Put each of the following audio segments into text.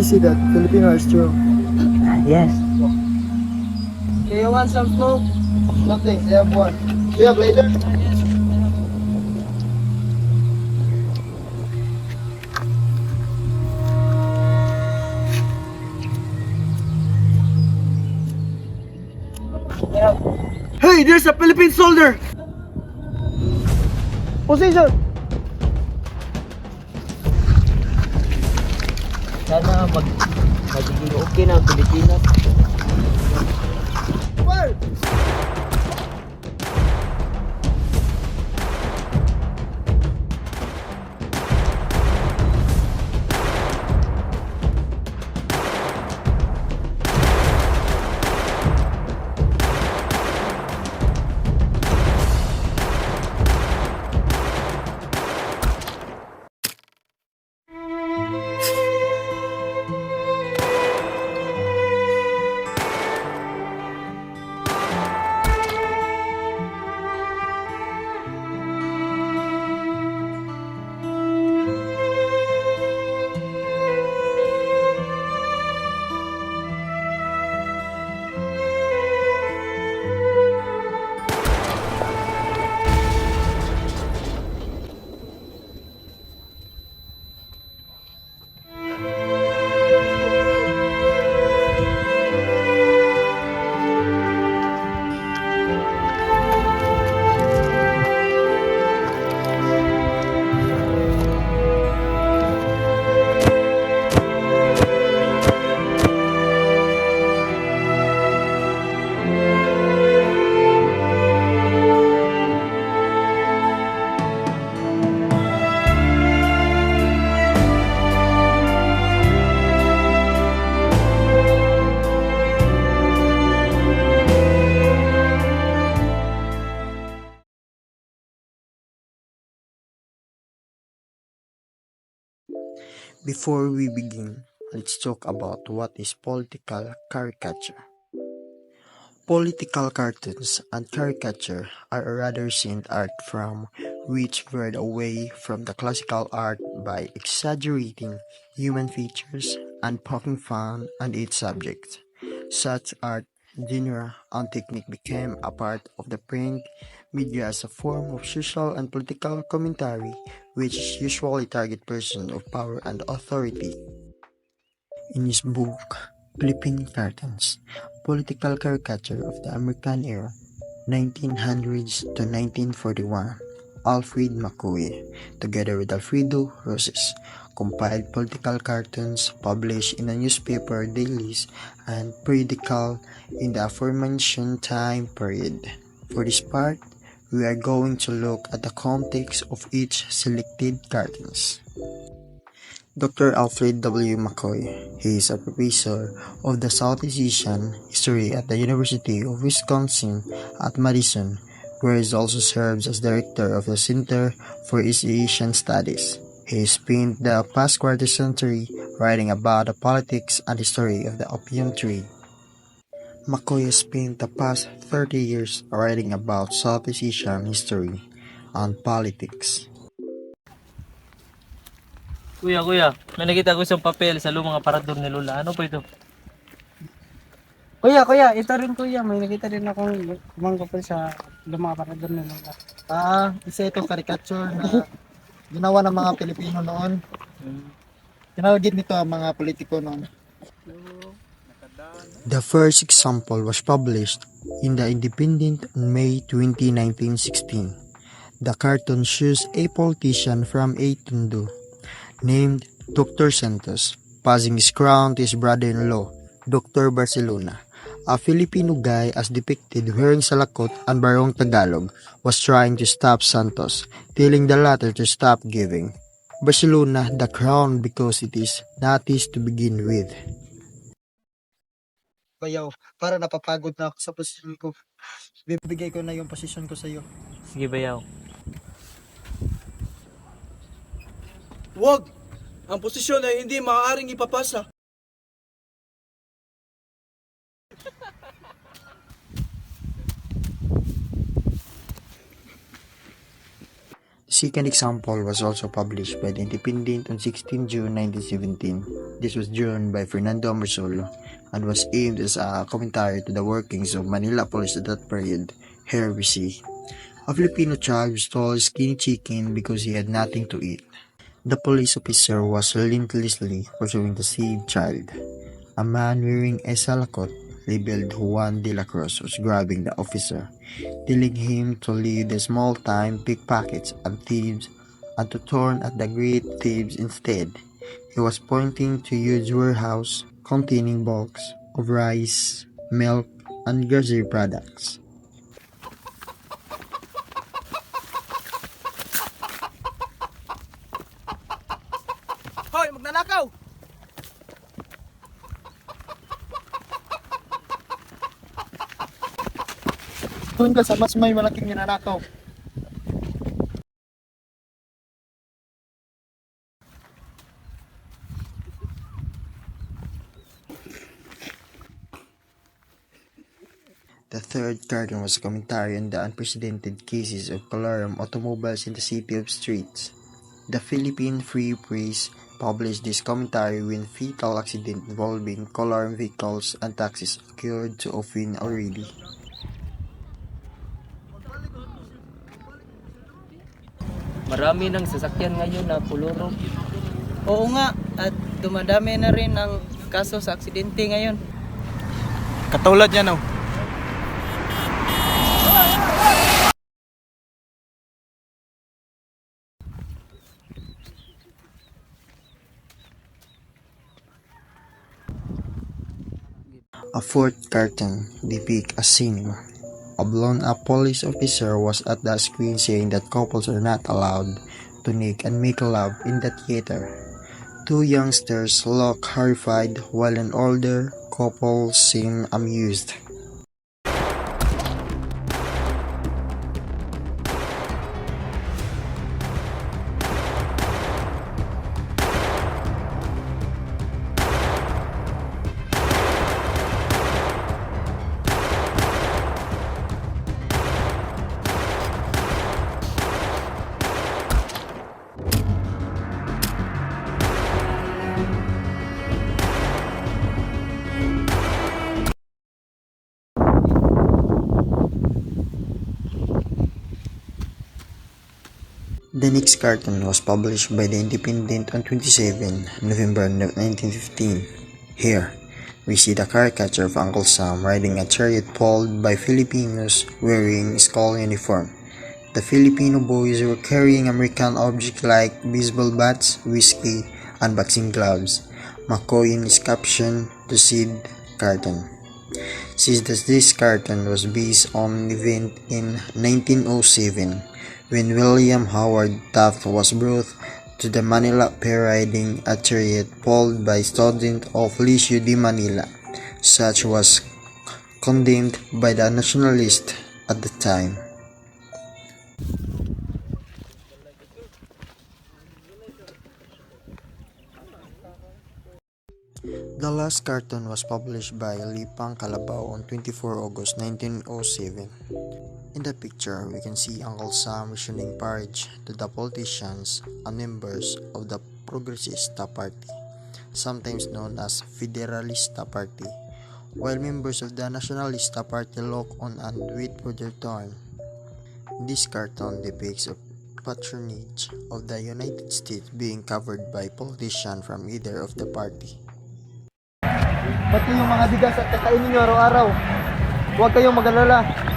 see that Filipino are strong. Yes. Okay, you want some smoke? Nothing, I have one. Do you have later? Hey, there's a Philippine soldier! Position! Sana magiging okay na ang Pilipinas. Fire! Before we begin, let's talk about what is political caricature. Political cartoons and caricature are a rather recent art form which veered away from the classical art by exaggerating human features and poking fun at its subject. Such art genre and technique became a part of the print media as a form of social and political commentary which usually target persons of power and authority. In his book, Flipping Cartons, Political Caricature of the American Era, 1900s to 1941, Alfred McCoy, together with Alfredo Roses, compiled political cartoons published in the newspaper dailies and periodical in the aforementioned time period. For this part, we are going to look at the context of each selected cartoons. Dr. Alfred W. McCoy. He is a professor of the Southeast Asian History at the University of Wisconsin at Madison, where he also serves as director of the Center for East Asian Studies. He spent the past quarter century writing about the politics and history of the opium trade. McCoy spent the past 30 years writing about Southeast Asian history and politics. Kuya, may nakita ko isang papel sa lumang aparador ni Lola. Ano po ito? Kuya, ito rin kuya. May nakita rin akong lumang kapal sa lumang aparador na lola. Isa itong caricature na ginawa ng mga Pilipino noon. Tinawag din nito ang mga politiko noon. The first example was published in The Independent on May 20, 1916. The cartoon shows a politician from a Tondo named Dr. Santos passing his crown to his brother-in-law, Dr. Barcelona. A Filipino guy as depicted wearing salakot and barong Tagalog was trying to stop Santos, telling the latter to stop giving Barcelona the crown because it is not his to begin with. Bayaw, para napapagod na ako sa posisyon ko. Bibigay ko na yung posisyon ko sa iyo. Sige, bayaw. Huwag! Ang posisyon ay hindi maaaring ipapasa. Second example was also published by The Independent on 16 June 1917. This was drawn by Fernando Amorsolo and was aimed as a commentary to the workings of Manila police at that period. Here we see a Filipino child who stole a skinny chicken because he had nothing to eat. The police officer was relentlessly pursuing the saved child. A man wearing a salakot labeled Juan de la Cruz was grabbing the officer, telling him to leave the small-time pickpockets and thieves and to turn at the great thieves instead. He was pointing to a huge warehouse containing bulks of rice, milk, and grocery products. Hoy, magnanakaw! Doon ka sa mas may malaking ninanakaw. The third cartoon was a commentary on the unprecedented cases of colorum automobiles in the city of streets. The Philippine Free Press published this commentary when fatal accident involving colorum vehicles and taxis occurred too often already. Marami ng sasakyan ngayon na pulurog. Oo nga, at dumadami na rin ang kaso sa aksidente ngayon. Katulad yan, oh. A fourth cartoon depicts a cinema. A blown-up police officer was at the screen saying that couples are not allowed to make love in the theater. Two youngsters look horrified while an older couple seem amused. The next cartoon was published by The Independent on 27 November 1915. Here, we see the caricature of Uncle Sam riding a chariot pulled by Filipinos wearing school uniform. The Filipino boys were carrying American objects like baseball bats, whiskey, and boxing gloves. McCoy in his caption, "The Seed Cartoon," says that this cartoon was based on an event in 1907 when William Howard Taft was brought to the Manila Fair riding a chariot pulled by students of Liceo de Manila. Such was condemned by the nationalists at the time. The last cartoon was published by Lipang Calabao on 24 August 1907. In the picture, we can see Uncle Sam rationing porridge to the politicians and members of the Progresista Party, sometimes known as Federalista Party, while members of the Nacionalista Party look on and wait for their turn. This cartoon depicts a patronage of the United States being covered by politicians from either of the party. Pati yung mga bigas at kakainin nyo araw-araw. Huwag kayong mag-alala.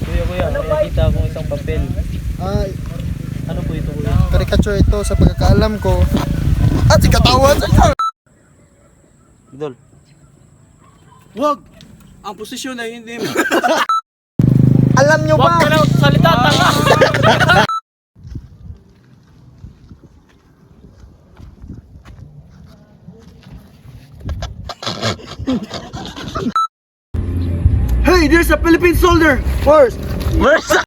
Kuya, may nakita akong isang papel. Ah, Ano po ito, kuya? caricature ito sa pagkakaalam ko. At si katawan! Idol, Wag! Ang posisyon ay hindi mo. Alam nyo Huwag ka ba? na salita, tanga! Hey, there's a Philippine soldier! First, Versa!